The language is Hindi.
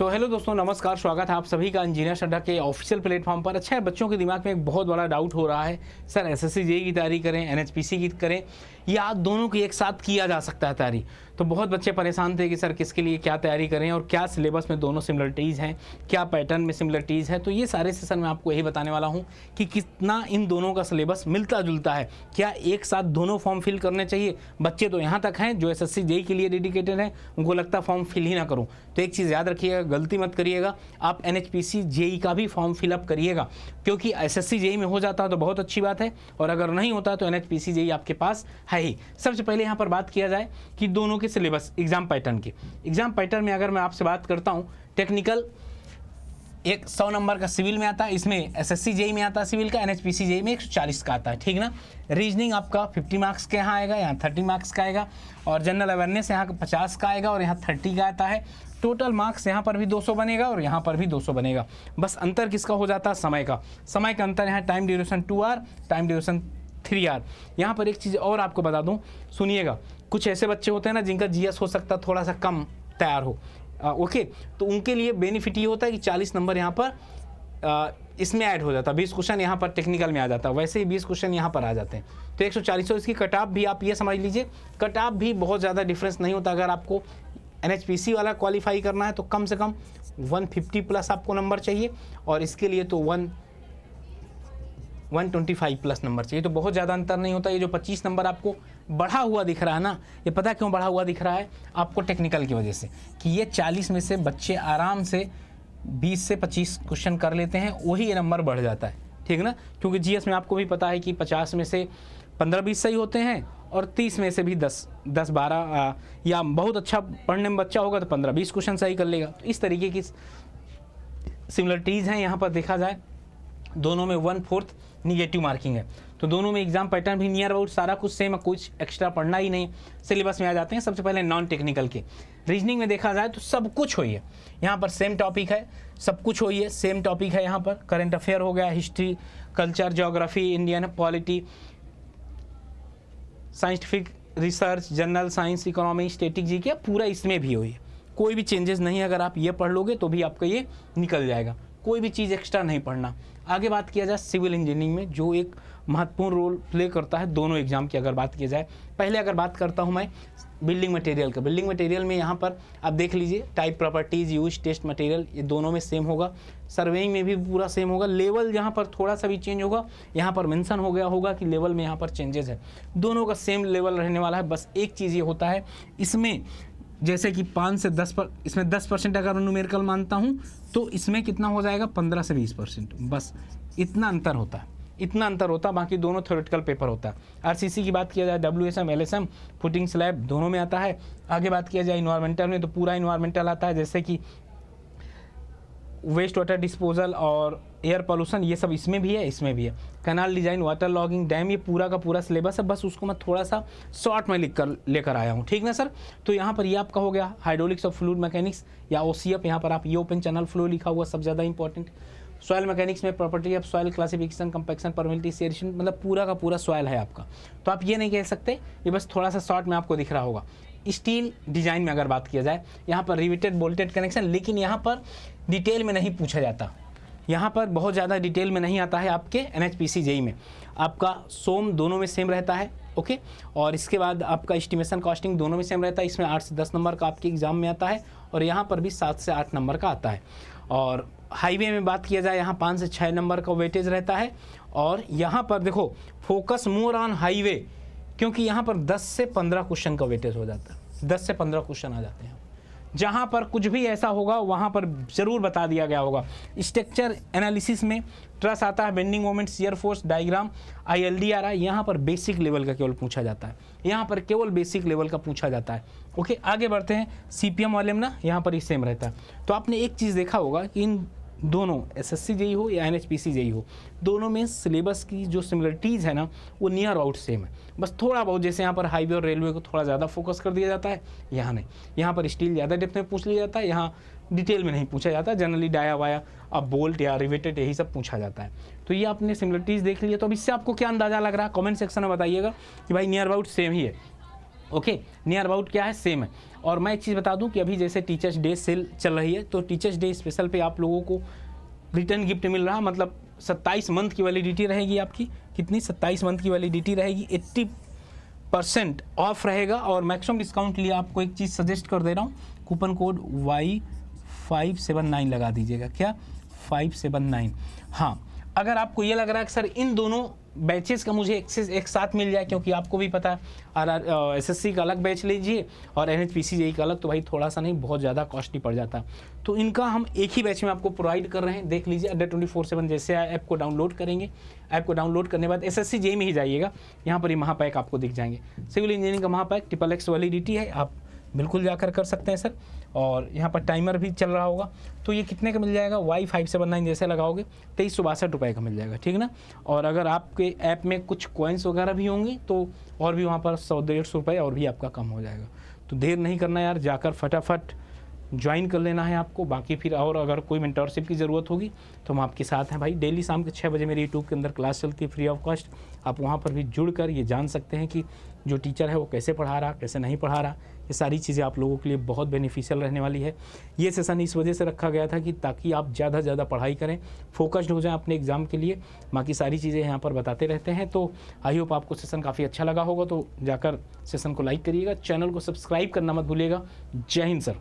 सो हेलो दोस्तों, नमस्कार। स्वागत है आप सभी का इंजीनियर्स अड्डा के ऑफिशियल प्लेटफॉर्म पर। अच्छा है, बच्चों के दिमाग में एक बहुत बड़ा डाउट हो रहा है, सर एसएससी जेईई की तैयारी करें, एनएचपीसी की करें या दोनों की एक साथ किया जा सकता है तैयारी। तो बहुत बच्चे परेशान थे कि सर किसके लिए क्या तैयारी करें और क्या सिलेबस में दोनों सिमिलरिटीज़ हैं, क्या पैटर्न में सिमिलरिटीज़ है। तो ये सारे सेशन में आपको यही बताने वाला हूँ कि कितना इन दोनों का सिलेबस मिलता जुलता है, क्या एक साथ दोनों फॉर्म फिल करने चाहिए। बच्चे तो यहाँ तक हैं जो एसएससी जेईई के लिए डेडिकेटेड हैं, उनको लगता है फॉर्म फिल ही ना करूँ। तो एक चीज़ याद रखिएगा, गलती मत करिएगा, आप एनएचपीसी जेईई का भी फॉर्म फिलअप करिएगा, क्योंकि एसएससी जेईई में हो जाता है तो बहुत अच्छी बात है, और अगर नहीं होता तो एनएचपीसी जेईई आपके पास है ही। सबसे पहले यहाँ पर बात किया जाए कि दोनों के सिलेबस एग्जाम पैटर्न की। एग्जाम पैटर्न में अगर मैं आपसे बात करता हूँ, टेक्निकल एक 100 नंबर का सिविल में आता है, इसमें एसएससी जेईई में आता है सिविल का, एनएचपीसी जेईई में 140 का आता है, ठीक ना। रीजनिंग आपका 50 मार्क्स के यहाँ आएगा, यहाँ 30 मार्क्स का आएगा, और जनरल अवेयरनेस यहाँ 50 का आएगा और यहाँ 30 का आता है। टोटल मार्क्स यहाँ पर भी 200 बनेगा और यहाँ पर भी 200 बनेगा। बस अंतर किसका हो जाता है? समय का। समय का अंतर यहाँ time duration 2 hour, time duration 3 hour. यहाँ पर एक चीज़ और आपको बता दूँ, सुनिएगा, कुछ ऐसे बच्चे होते हैं ना जिनका जीएस हो सकता है थोड़ा सा कम तैयार हो, ओके, तो उनके लिए बेनिफिट ये होता है कि 40 नंबर यहाँ पर इसमें ऐड हो जाता है, 20 क्वेश्चन यहाँ पर टेक्निकल में आ जाता है, वैसे ही 20 क्वेश्चन यहाँ पर आ जाते हैं, तो 140। इसकी कट ऑफ भी आप ये समझ लीजिए, कट ऑफ भी बहुत ज़्यादा डिफरेंस नहीं होता। अगर आपको एनएचपीसी वाला क्वालिफाई करना है तो कम से कम 150 प्लस आपको नंबर चाहिए, और इसके लिए तो 125 प्लस नंबर चाहिए। तो बहुत ज़्यादा अंतर नहीं होता। ये जो 25 नंबर आपको बढ़ा हुआ दिख रहा है ना, ये पता क्यों बढ़ा हुआ दिख रहा है आपको? टेक्निकल की वजह से, कि ये 40 में से बच्चे आराम से 20 से 25 क्वेश्चन कर लेते हैं, वही ये नंबर बढ़ जाता है, ठीक ना। क्योंकि जीएस में आपको भी पता है कि 50 में से 15-20 सही होते हैं, और 30 में से भी 10-12 या बहुत अच्छा पढ़ने में बच्चा होगा तो 15-20 क्वेश्चन सही कर लेगा। तो इस तरीके की सिमिलरिटीज़ हैं यहाँ पर देखा जाए। दोनों में 1/4 निगेटिव मार्किंग है, तो दोनों में एग्जाम पैटर्न भी नियर अबाउट सारा कुछ सेम है, कुछ एक्स्ट्रा पढ़ना ही नहीं। सिलेबस में आ जाते हैं सबसे पहले नॉन टेक्निकल के। रीजनिंग में देखा जाए तो सब कुछ हुई है, यहाँ पर सेम टॉपिक है, सब कुछ हुई है, सेम टॉपिक है। यहाँ पर करंट अफेयर हो गया, history, culture, geography, Indian polity, scientific research, general science, economy, static G के, पूरा इसमें भी हुई है। कोई भी चेंजेस नहीं, अगर आप ये पढ़ लोगे तो भी आपका ये निकल जाएगा, कोई भी चीज़ एक्स्ट्रा नहीं पढ़ना। आगे बात किया जाए सिविल इंजीनियरिंग में, जो एक महत्वपूर्ण रोल प्ले करता है दोनों एग्जाम की अगर बात की जाए। पहले अगर बात करता हूँ मैं बिल्डिंग मटेरियल का। बिल्डिंग मटेरियल में यहाँ पर आप देख लीजिए, type properties, use, test material, ये दोनों में सेम होगा। सर्वेइंग में भी पूरा सेम होगा। लेवल यहाँ पर थोड़ा सा भी चेंज होगा, यहाँ पर मेंशन हो गया होगा कि लेवल में यहाँ पर चेंजेस है। दोनों का सेम लेवल रहने वाला है। बस एक चीज़ ये होता है इसमें, जैसे कि 5 से 10 पर, इसमें 10% अगर मैं न्यूमेरिकल मानता हूँ तो इसमें कितना हो जाएगा? 15 से 20%। बस इतना अंतर होता है, इतना अंतर होता है। बाकी दोनों थ्योरेटिकल पेपर होता है। आरसीसी की बात किया जाए, डब्ल्यूएसएम, एलएसएम, फुटिंग स्लैब दोनों में आता है। आगे बात किया जाए इन्वायरमेंटल में, तो पूरा इन्वायरमेंटल आता है, जैसे कि वेस्ट वाटर डिस्पोजल और एयर पोल्यूशन, ये सब इसमें भी है, इसमें भी है। Canal design, water logging, dam, ये पूरा का पूरा सिलेबस है। बस उसको मैं थोड़ा सा शॉर्ट में लिख कर लेकर आया हूँ, ठीक ना सर। तो यहाँ पर ये आपका हो गया हाइड्रोलिक्स और फ्लूइड मैकेनिक्स या ओसीएफ। यहाँ पर आप ये ओपन चैनल फ्लो लिखा हुआ, सब ज़्यादा इंपॉर्टेंट। सॉइल मैकेनिक्स में property of soil, classification, compaction, permeability, सेरेशन, मतलब पूरा का पूरा सॉइल है आपका। तो आप ये नहीं कह सकते, ये बस थोड़ा सा शॉर्ट में आपको दिख रहा होगा। स्टील डिजाइन में अगर बात किया जाए, यहाँ पर रिवेटेड बोल्टेड कनेक्शन, लेकिन यहाँ पर डिटेल में नहीं पूछा जाता, यहाँ पर बहुत ज़्यादा डिटेल में नहीं आता है आपके एनएचपीसी जेईई में। आपका सोम दोनों में सेम रहता है, ओके। और इसके बाद आपका एस्टिमेशन कॉस्टिंग दोनों में सेम रहता है। इसमें 8 से 10 नंबर का आपके एग्जाम में आता है, और यहाँ पर भी 7 से 8 नंबर का आता है। और हाईवे में बात किया जाए, यहाँ 5 से 6 नंबर का वेटेज रहता है। और यहाँ पर देखो, फोकस मोर ऑन हाईवे, क्योंकि यहाँ पर 10 से 15 क्वेश्चन का वेटेज हो जाता है, 10 से 15 क्वेश्चन आ जाते हैं। जहाँ पर कुछ भी ऐसा होगा वहाँ पर ज़रूर बता दिया गया होगा। स्ट्रक्चर एनालिसिस में ट्रस आता है, bending moment, shear force, diagram, ILDRI, यहाँ पर बेसिक लेवल का केवल पूछा जाता है, यहाँ पर केवल बेसिक लेवल का पूछा जाता है, ओके। आगे बढ़ते हैं CPM वाले में ना, यहाँ पर ही सेम रहता है। तो आपने एक चीज़ देखा होगा कि इन दोनों एसएससी जेईई हो या एनएचपीसी जेईई हो, दोनों में सिलेबस की जो सिमिलरिटीज़ है ना, वो नियर आउट सेम है। बस थोड़ा बहुत, जैसे यहाँ पर हाईवे और रेलवे को थोड़ा ज़्यादा फोकस कर दिया जाता है, यहाँ नहीं। यहाँ पर स्टील ज़्यादा डेप्थ में पूछ लिया जाता है, यहाँ डिटेल में नहीं पूछा जाता। जनरली डाया वाया, अब बोल्ट या रिवेटेड, यही सब पूछा जाता है। तो ये आपने सिमिलरिटीज़ देख लिया। तो अब इससे आपको क्या अंदाज़ा लग रहा है? कमेंट सेक्शन में बताइएगा कि भाई नियर अबाउट सेम ही है। ओके, नियर अबाउट क्या है, सेम है। और मैं एक चीज़ बता दूं कि अभी जैसे टीचर्स डे सेल चल रही है, तो टीचर्स डे स्पेशल पे आप लोगों को रिटर्न गिफ्ट मिल रहा, मतलब 27 मंथ की वैलिडिटी रहेगी आपकी। कितनी? 27 मंथ की वैलिडिटी रहेगी, 80% ऑफ रहेगा। और मैक्सिमम डिस्काउंट के लिए आपको एक चीज़ सजेस्ट कर दे रहा हूँ, कूपन कोड Y579 लगा दीजिएगा। क्या? 579। हाँ, अगर आपको ये लग रहा है कि सर इन दोनों बैचेस का मुझे एक्सेस एक साथ मिल जाए, क्योंकि आपको भी पता है एसएससी का अलग बैच लीजिए और एनएचपीसी जेईई का अलग, तो भाई थोड़ा सा नहीं, बहुत ज़्यादा कॉस्टली पड़ जाता है। तो इनका हम एक ही बैच में आपको प्रोवाइड कर रहे हैं, देख लीजिए। अड्डा 24/7 जैसे ऐप को डाउनलोड करेंगे, ऐप को डाउनलोड करने के बाद एसएससी जेईई में ही जाइएगा, यहाँ पर ही महापैक आपको दिख जाएंगे। सिविल इंजीनियरिंग का महापैक XXX वैलिडिटी है, आप बिल्कुल जाकर कर सकते हैं सर। और यहाँ पर टाइमर भी चल रहा होगा। तो ये कितने का मिल जाएगा? Y579 जैसे लगाओगे 2362 रुपये का मिल जाएगा, ठीक ना। और अगर आपके ऐप में कुछ कॉइन्स वगैरह भी होंगे तो और भी वहाँ पर 100-150 रुपये और भी आपका कम हो जाएगा। तो देर नहीं करना यार, जाकर फटाफट ज्वाइन कर लेना है आपको। बाकी फिर और अगर कोई मेंटरशिप की ज़रूरत होगी तो हम आपके साथ हैं भाई। डेली शाम के 6 बजे मेरी यूट्यूब के अंदर क्लास चलती है फ्री ऑफ कॉस्ट। आप वहाँ पर भी जुड़कर ये जान सकते हैं कि जो टीचर है वो कैसे पढ़ा रहा, कैसे नहीं पढ़ा रहा। ये सारी चीज़ें आप लोगों के लिए बहुत बेनिफिशियल रहने वाली है। ये सेशन इस वजह से रखा गया था कि ताकि आप ज़्यादा से ज़्यादा पढ़ाई करें, फोकस्ड हो जाएं अपने एग्ज़ाम के लिए। बाकी सारी चीज़ें यहाँ पर बताते रहते हैं। तो आई होप आपको सेशन काफ़ी अच्छा लगा होगा। तो जाकर सेशन को लाइक करिएगा, चैनल को सब्सक्राइब करना मत भूलिएगा। जय हिंद सर।